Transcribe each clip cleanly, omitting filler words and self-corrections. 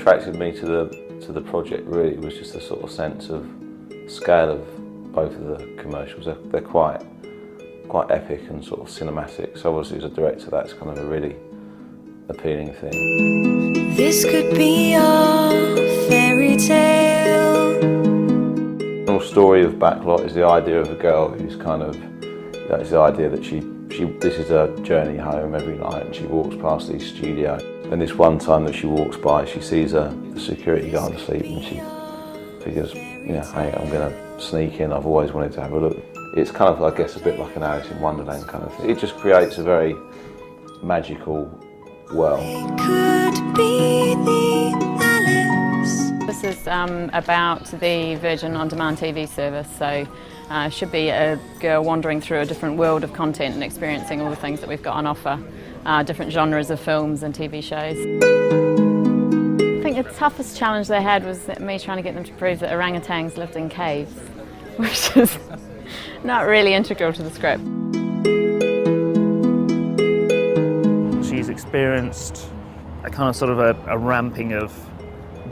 attracted me to the project really was just the sort of sense of scale of both of the commercials. They're quite epic and sort of cinematic. So obviously as a director, that's kind of a really appealing thing. This could be your fairy tale. The whole story of Backlot is the idea of a girl who's kind of, it's the idea that this is her journey home every night, and she walks past these studios. And this one time that she walks by, she sees the security guard asleep, and she figures, hey, I'm going to sneak in. I've always wanted to have a look. It's kind of, I guess, a bit like an Alice in Wonderland kind of thing. It just creates a very magical world. It could be the Alice. This is about the Virgin On Demand TV service, so should be a girl wandering through a different world of content and experiencing all the things that we've got on offer, different genres of films and TV shows. I think the toughest challenge they had was me trying to get them to prove that orangutans lived in caves, which is not really integral to the script. She's experienced a kind of sort of a ramping of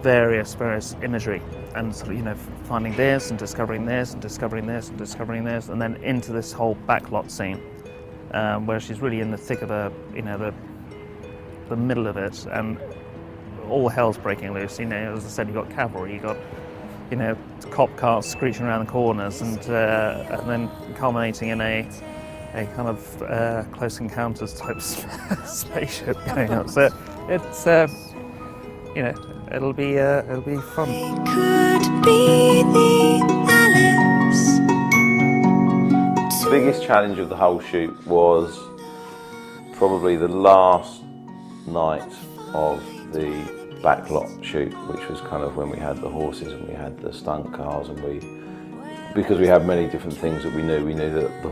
various imagery, and sort of, finding this and discovering this and discovering this and discovering this, and then into this whole backlot scene where she's really in the thick of the middle of it, and all hell's breaking loose. As I said, you've got cavalry, you've got cop cars screeching around the corners, and then culminating in a kind of Close Encounters type spaceship going up. So it's it'll be fun. It could be the Alice. The biggest challenge of the whole shoot was probably the last night of the backlot shoot, which was kind of when we had the horses and we had the stunt cars, and because we had many different things that we knew that the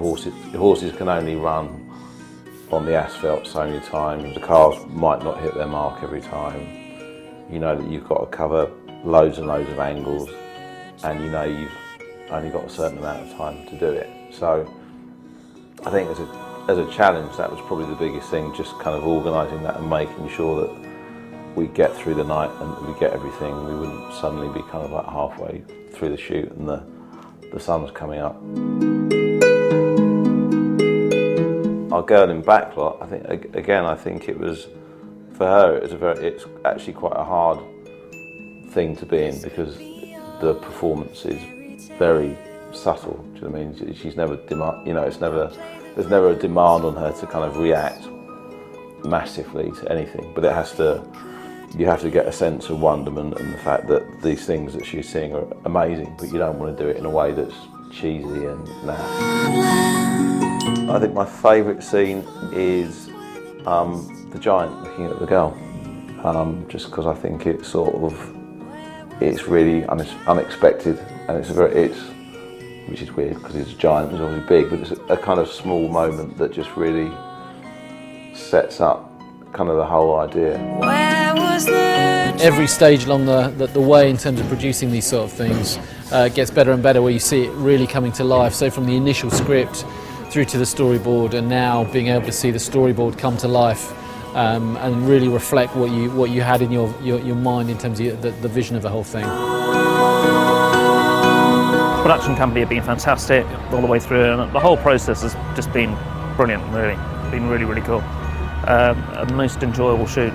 horses can only run on the asphalt so many times. The cars might not hit their mark every time. You know that you've got to cover loads and loads of angles, and you've only got a certain amount of time to do it. So I think as a challenge, that was probably the biggest thing, just kind of organising that and making sure that we get through the night and we get everything. We wouldn't suddenly be kind of like halfway through the shoot and the sun's coming up. Our girl in Backlot, I think it was, for her, it's actually quite a hard thing to be in, because the performance is very subtle. Do you know what I mean? She's never there's never a demand on her to kind of react massively to anything, but you have to get a sense of wonderment and the fact that these things that she's seeing are amazing, but you don't want to do it in a way that's cheesy and naff. I think my favourite scene is the giant looking at the girl, just because I think it's really unexpected, and which is weird because it's a giant, it's obviously big, but it's a kind of small moment that just really sets up kind of the whole idea. Every stage along the way in terms of producing these sort of things gets better and better, where you see it really coming to life. So from the initial script through to the storyboard, and now being able to see the storyboard come to life and really reflect what you had in your mind in terms of the vision of the whole thing. The production company have been fantastic all the way through, and the whole process has just been brilliant, really. Been really, really cool. A most enjoyable shoot.